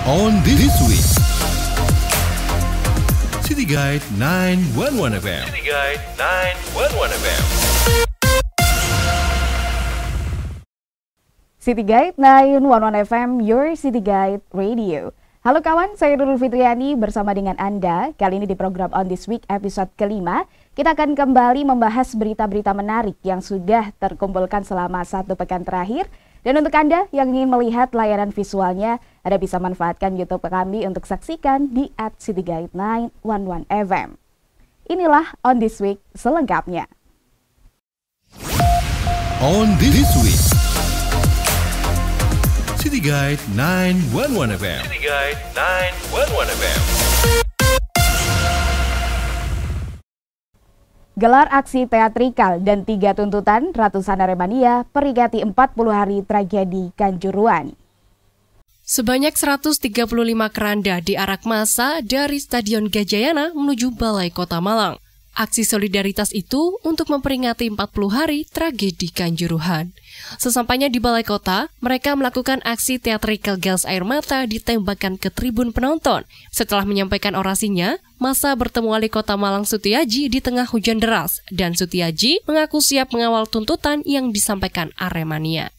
On this week, City Guide 911 FM. City Guide 911 FM. City Guide 911 FM, your City Guide Radio. Halo kawan, saya Nurul Fitriani bersama dengan Anda. Kali ini di program On This Week episode kelima, kita akan kembali membahas berita-berita menarik yang sudah terkumpulkan selama satu pekan terakhir. Dan untuk Anda yang ingin melihat layanan visualnya, Anda bisa manfaatkan YouTube kami untuk saksikan di @cityguide911fm. Inilah On This Week selengkapnya. On This Week, City Guide 911 FM. City Guide 911 FM. Gelar aksi teatrikal dan 3 tuntutan ratusan Aremania peringati 40 hari tragedi Kanjuruhan. Sebanyak 135 keranda diarak massa dari Stadion Gajayana menuju Balai Kota Malang. Aksi solidaritas itu untuk memperingati 40 hari tragedi Kanjuruhan. Sesampainya di Balai Kota, mereka melakukan aksi teatrikal gas air mata ditembakkan ke tribun penonton. Setelah menyampaikan orasinya, massa bertemu Wali Kota Malang Sutiaji di tengah hujan deras, dan Sutiaji mengaku siap mengawal tuntutan yang disampaikan Aremania.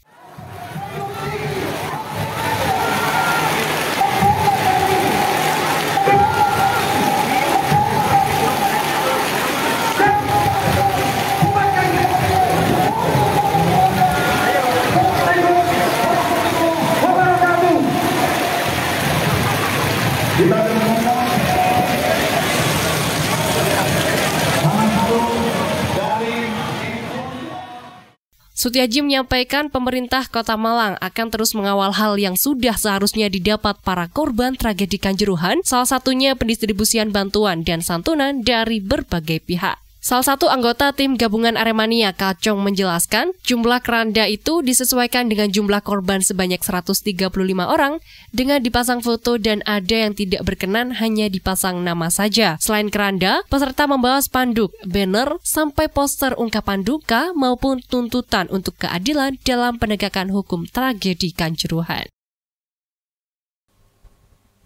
Sutiaji menyampaikan pemerintah Kota Malang akan terus mengawal hal yang sudah seharusnya didapat para korban tragedi Kanjuruhan, salah satunya pendistribusian bantuan dan santunan dari berbagai pihak. Salah satu anggota tim gabungan Aremania, Kacong, menjelaskan jumlah keranda itu disesuaikan dengan jumlah korban sebanyak 135 orang dengan dipasang foto dan ada yang tidak berkenan hanya dipasang nama saja. Selain keranda, peserta membawa spanduk, banner, sampai poster ungkapan duka maupun tuntutan untuk keadilan dalam penegakan hukum tragedi Kanjuruhan.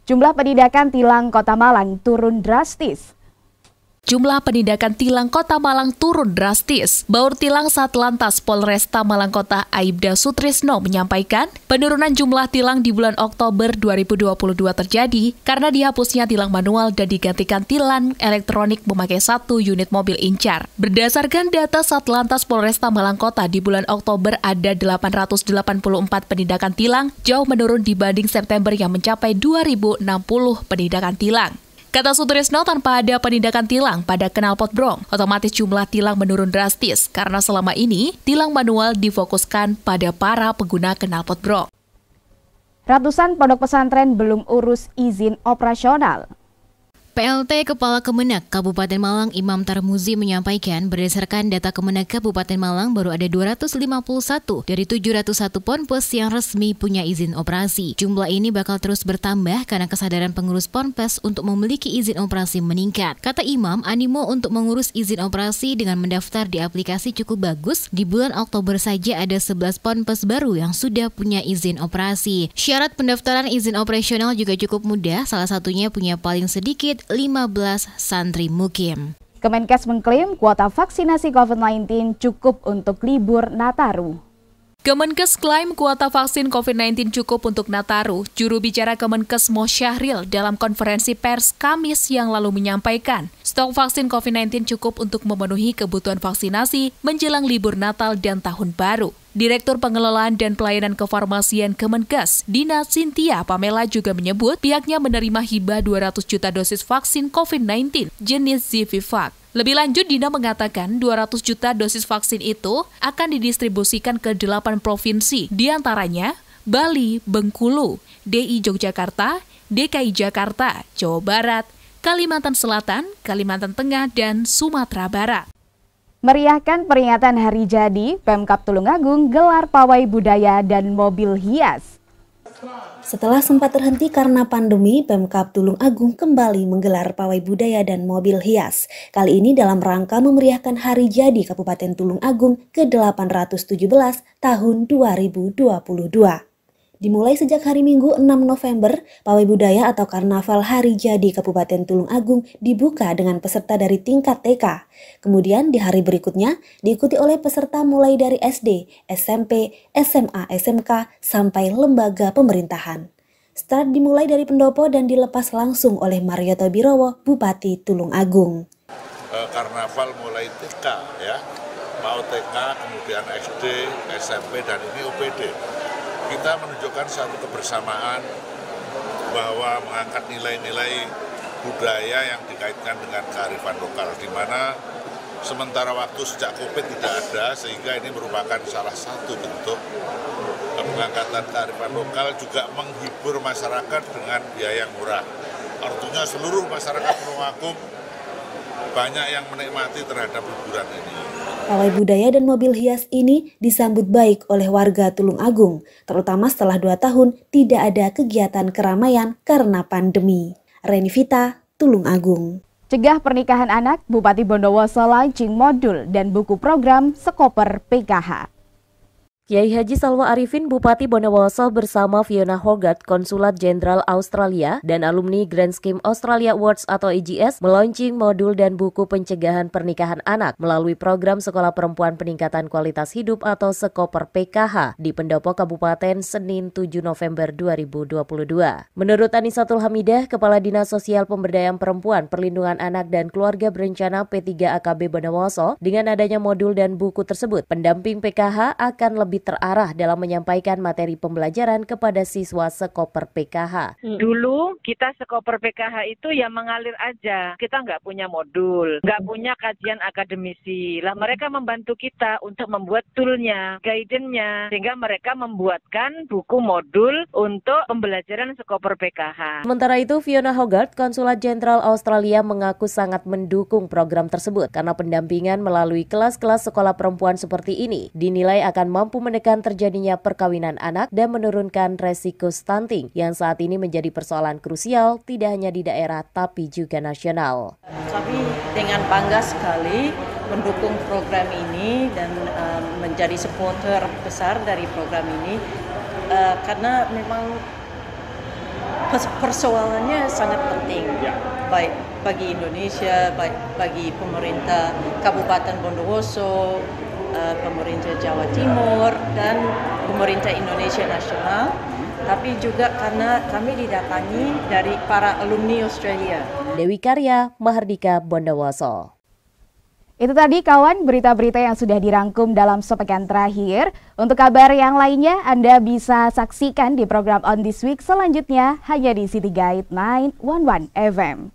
Jumlah penindakan tilang Kota Malang turun drastis. Jumlah penindakan tilang Kota Malang turun drastis. Baur Tilang Satlantas Polresta Malang Kota Aibda Sutrisno menyampaikan, penurunan jumlah tilang di bulan Oktober 2022 terjadi karena dihapusnya tilang manual dan digantikan tilang elektronik memakai 1 unit mobil incar. Berdasarkan data Satlantas Polresta Malang Kota, di bulan Oktober ada 884 penindakan tilang, jauh menurun dibanding September yang mencapai 2060 penindakan tilang. Kata Sutrisno, tanpa ada penindakan tilang pada knalpot brong, otomatis jumlah tilang menurun drastis karena selama ini tilang manual difokuskan pada para pengguna knalpot brong. Ratusan pondok pesantren belum urus izin operasional. PLT Kepala Kemenak Kabupaten Malang Imam Tarmuzi menyampaikan berdasarkan data Kemenak Kabupaten Malang baru ada 251 dari 701 ponpes yang resmi punya izin operasi. Jumlah ini bakal terus bertambah karena kesadaran pengurus ponpes untuk memiliki izin operasi meningkat. Kata Imam, animo untuk mengurus izin operasi dengan mendaftar di aplikasi cukup bagus. Di bulan Oktober saja ada 11 ponpes baru yang sudah punya izin operasi. Syarat pendaftaran izin operasional juga cukup mudah, salah satunya punya paling sedikit 15 santri mukim. Kemenkes mengklaim kuota vaksinasi COVID-19 cukup untuk libur Nataru. Kemenkes klaim kuota vaksin COVID-19 cukup untuk Nataru. Juru bicara Kemenkes Mo Syahril dalam konferensi pers Kamis yang lalu menyampaikan, stok vaksin COVID-19 cukup untuk memenuhi kebutuhan vaksinasi menjelang libur Natal dan Tahun Baru. Direktur Pengelolaan dan Pelayanan Kefarmasian Kemenkes, Dina Cynthia Pamela, juga menyebut pihaknya menerima hibah 200 juta dosis vaksin COVID-19 jenis Zivivac. Lebih lanjut, Dina mengatakan 200 juta dosis vaksin itu akan didistribusikan ke 8 provinsi, diantaranya Bali, Bengkulu, DI Yogyakarta, DKI Jakarta, Jawa Barat, Kalimantan Selatan, Kalimantan Tengah, dan Sumatera Barat. Meriahkan peringatan Hari Jadi, Pemkab Tulungagung gelar pawai budaya dan mobil hias. Setelah sempat terhenti karena pandemi, Pemkab Tulungagung kembali menggelar pawai budaya dan mobil hias. Kali ini dalam rangka memeriahkan Hari Jadi Kabupaten Tulungagung ke-817 tahun 2022. Dimulai sejak hari Minggu 6 November, Pawai Budaya atau Karnaval Hari Jadi Kabupaten Tulung Agung dibuka dengan peserta dari tingkat TK. Kemudian di hari berikutnya diikuti oleh peserta mulai dari SD, SMP, SMA, SMK, sampai lembaga pemerintahan. Start dimulai dari pendopo dan dilepas langsung oleh Marioto Birowo, Bupati Tulung Agung. Karnaval mulai TK ya, mau TK, kemudian SD, SMP, dan ini OPD. Kita menunjukkan satu kebersamaan bahwa mengangkat nilai-nilai budaya yang dikaitkan dengan kearifan lokal, di mana sementara waktu sejak COVID tidak ada, sehingga ini merupakan salah satu bentuk pengangkatan kearifan lokal, juga menghibur masyarakat dengan biaya yang murah. Artinya seluruh masyarakat Tulung Agung banyak yang menikmati terhadap hiburan ini. Pawai budaya dan mobil hias ini disambut baik oleh warga Tulung Agung, terutama setelah 2 tahun tidak ada kegiatan keramaian karena pandemi. Renivita, Tulung Agung. Cegah pernikahan anak, Bupati Bondowoso launching modul dan buku program Sekoper PKH. Kiai Haji Salwa Arifin, Bupati Bondowoso bersama Fiona Hogarth, Konsulat Jenderal Australia dan alumni Grand Scheme Australia Awards atau AGS, melaunching modul dan buku pencegahan pernikahan anak melalui program Sekolah Perempuan Peningkatan Kualitas Hidup atau Sekoper PKH di Pendopo Kabupaten Senin 7 November 2022. Menurut Anisatul Hamidah, Kepala Dinas Sosial Pemberdayaan Perempuan, Perlindungan Anak dan Keluarga Berencana P3 AKB Bondowoso, dengan adanya modul dan buku tersebut, pendamping PKH akan lebih terarah dalam menyampaikan materi pembelajaran kepada siswa Sekoper PKH. Dulu kita Sekoper PKH itu ya mengalir aja. Kita nggak punya modul, nggak punya kajian akademisi. Lah mereka membantu kita untuk membuat toolnya, guidance-nya, sehingga mereka membuatkan buku modul untuk pembelajaran Sekoper PKH. Sementara itu, Fiona Hogarth, Konsulat Jenderal Australia, mengaku sangat mendukung program tersebut karena pendampingan melalui kelas-kelas sekolah perempuan seperti ini dinilai akan mampu menekan terjadinya perkawinan anak dan menurunkan resiko stunting yang saat ini menjadi persoalan krusial tidak hanya di daerah tapi juga nasional. Kami dengan bangga sekali mendukung program ini dan menjadi supporter besar dari program ini karena memang persoalannya sangat penting, baik bagi Indonesia, baik bagi pemerintah Kabupaten Bondowoso, pemerintah Jawa Timur dan pemerintah Indonesia nasional, tapi juga karena kami didatangi dari para alumni Australia. Dewi Karya, Mahardika, Bondowoso. Itu tadi kawan berita-berita yang sudah dirangkum dalam sepekan terakhir. Untuk kabar yang lainnya Anda bisa saksikan di program On This Week selanjutnya hanya di City Guide 911 FM.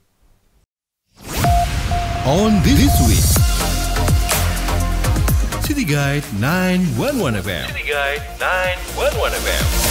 On This Week. City Guide 911 FM. City Guide 911 FM.